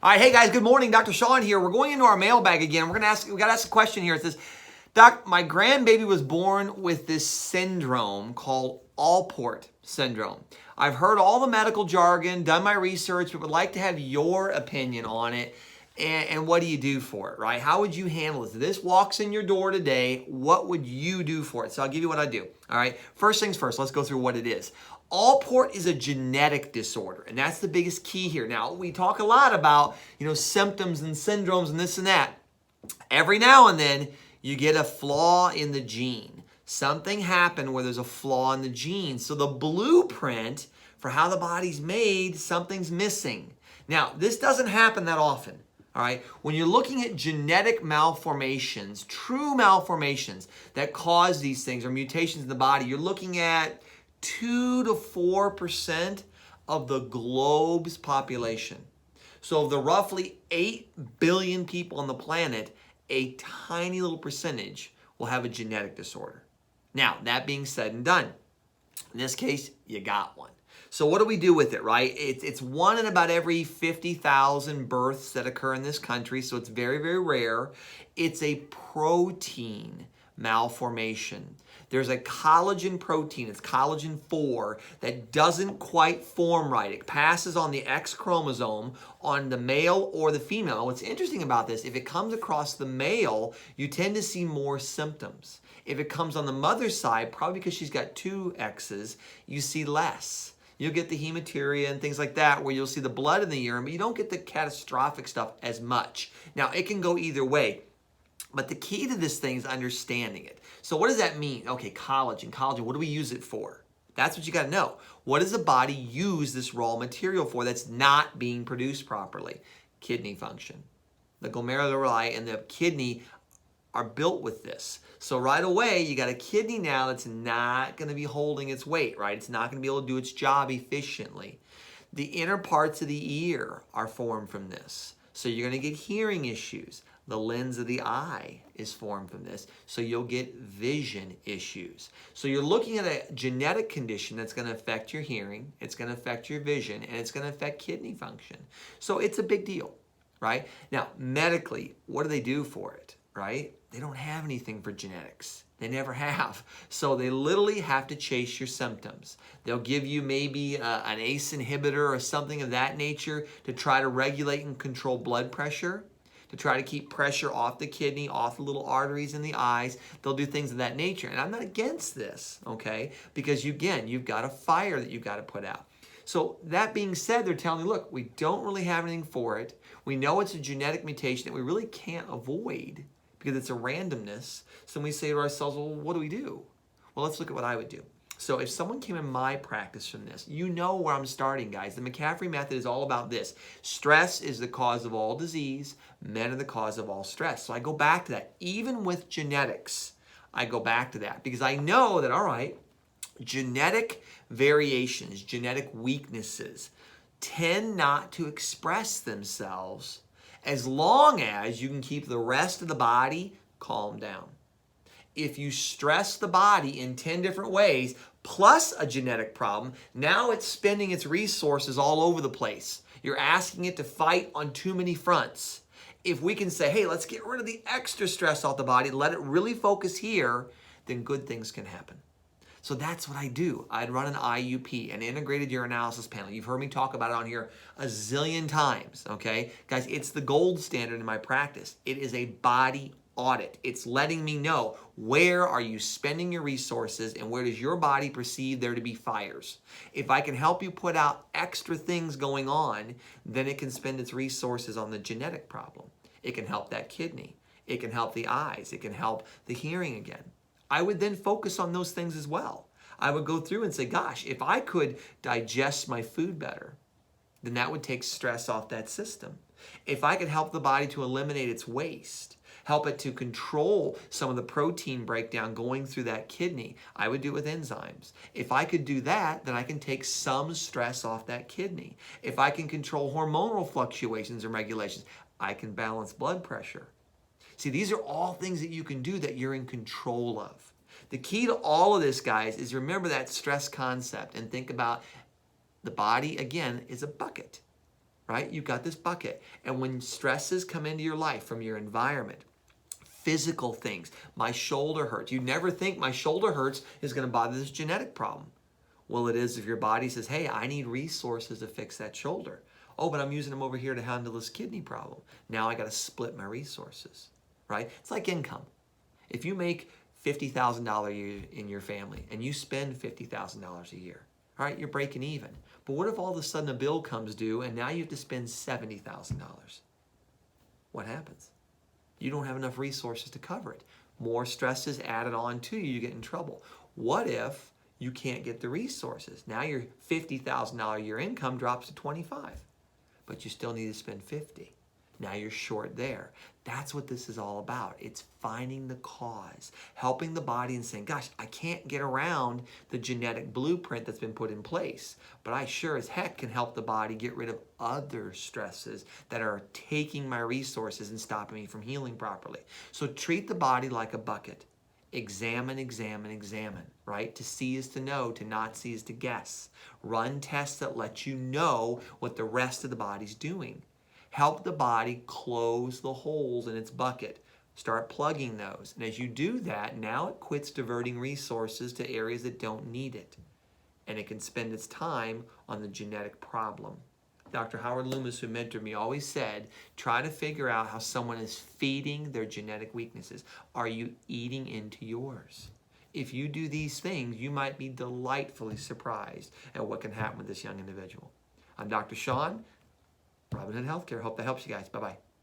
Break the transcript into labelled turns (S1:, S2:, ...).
S1: All right, hey guys, good morning. Dr. Sean here. We're going into our mailbag again. We got to ask a question here. It says, Doc, my grandbaby was born with this syndrome called Alport Syndrome. I've heard all the medical jargon, done my research, but would like to have your opinion on it. And what do you do for it, right? How would you handle this? If this walks in your door today, what would you do for it? So I'll give you what I do, all right? First things first, let's go through what it is. Alport is a genetic disorder, and that's the biggest key here. Now, we talk a lot about, symptoms and syndromes and this and that. Every now and then, you get a flaw in the gene. Something happened where there's a flaw in the gene. So the blueprint for how the body's made, something's missing. Now, this doesn't happen that often. All right, when you're looking at genetic malformations, true malformations that cause these things or mutations in the body, you're looking at 2 to 4% of the globe's population. So of the roughly 8 billion people on the planet, a tiny little percentage will have a genetic disorder. Now, that being said and done, in this case, you got one. So what do we do with it, right? It's one in about every 50,000 births that occur in this country, so it's very, very rare. It's a protein malformation. There's a collagen protein, it's collagen 4, that doesn't quite form right. It passes on the X chromosome on the male or the female. What's interesting about this, if it comes across the male, you tend to see more symptoms. If it comes on the mother's side, probably because she's got 2 X's, you see less. You'll get the hematuria and things like that where you'll see the blood in the urine, but you don't get the catastrophic stuff as much. Now, it can go either way, but the key to this thing is understanding it. So what does that mean? Okay, collagen, what do we use it for? That's what you got to know. What does the body use this raw material for that's not being produced properly? Kidney function. The glomeruli and the kidney are built with this. So right away, you got a kidney now that's not going to be holding its weight, right? It's not going to be able to do its job efficiently. The inner parts of the ear are formed from this. So you're going to get hearing issues. The lens of the eye is formed from this. So you'll get vision issues. So you're looking at a genetic condition that's going to affect your hearing, it's going to affect your vision, and it's going to affect kidney function. So it's a big deal, right? Now, medically, what do they do for it, right? They don't have anything for genetics. They never have. So they literally have to chase your symptoms. They'll give you maybe an ACE inhibitor or something of that nature to try to regulate and control blood pressure, to try to keep pressure off the kidney, off the little arteries in the eyes. They'll do things of that nature. And I'm not against this, okay? Because again, you've got a fire that you've got to put out. So that being said, they're telling you, look, we don't really have anything for it. We know it's a genetic mutation that we really can't avoid because it's a randomness. So we say to ourselves, well, what do we do? Well, let's look at what I would do. So if someone came in my practice from this, you know where I'm starting, guys. The McCaffrey method is all about this. Stress is the cause of all disease. Men are the cause of all stress. So I go back to that. Even with genetics, I go back to that because I know that, all right, genetic variations, genetic weaknesses tend not to express themselves as long as you can keep the rest of the body calmed down. If you stress the body in 10 different ways, plus a genetic problem, now it's spending its resources all over the place. You're asking it to fight on too many fronts. If we can say, hey, let's get rid of the extra stress off the body, let it really focus here, then good things can happen. So that's what I do. I'd run an IUP, an integrated urinalysis panel. You've heard me talk about it on here a zillion times, okay? Guys, it's the gold standard in my practice. It is a body audit. It's letting me know where are you spending your resources and where does your body perceive there to be fires. If I can help you put out extra things going on, then it can spend its resources on the genetic problem. It can help that kidney. It can help the eyes. It can help the hearing again. I would then focus on those things as well. I would go through and say, gosh, if I could digest my food better, then that would take stress off that system. If I could help the body to eliminate its waste, help it to control some of the protein breakdown going through that kidney, I would do it with enzymes. If I could do that, then I can take some stress off that kidney. If I can control hormonal fluctuations and regulations, I can balance blood pressure. See, these are all things that you can do that you're in control of. The key to all of this, guys, is remember that stress concept and think about the body, again, is a bucket, right? You've got this bucket. And when stresses come into your life from your environment, physical things, my shoulder hurts. You never think my shoulder hurts is going to bother this genetic problem. Well, it is if your body says, hey, I need resources to fix that shoulder. Oh, but I'm using them over here to handle this kidney problem. Now I got to split my resources, right? It's like income. If you make $50,000 a year in your family and you spend $50,000 a year, all right, you're breaking even. But what if all of a sudden a bill comes due and now you have to spend $70,000? What happens? You don't have enough resources to cover it. More stress is added on to you, you get in trouble. What if you can't get the resources? Now your $50,000 a year income drops to 25, but you still need to spend 50. Now you're short there. That's what this is all about. It's finding the cause, helping the body and saying, gosh, I can't get around the genetic blueprint that's been put in place, but I sure as heck can help the body get rid of other stresses that are taking my resources and stopping me from healing properly. So treat the body like a bucket. Examine, examine, examine, right? To see is to know, to not see is to guess. Run tests that let you know what the rest of the body's doing. Help the body close the holes in its bucket. Start plugging those. And as you do that, now it quits diverting resources to areas that don't need it. And it can spend its time on the genetic problem. Dr. Howard Loomis, who mentored me, always said, try to figure out how someone is feeding their genetic weaknesses. Are you eating into yours? If you do these things, you might be delightfully surprised at what can happen with this young individual. I'm Dr. Sean, Robin Hood Healthcare. Hope that helps you guys. Bye-bye.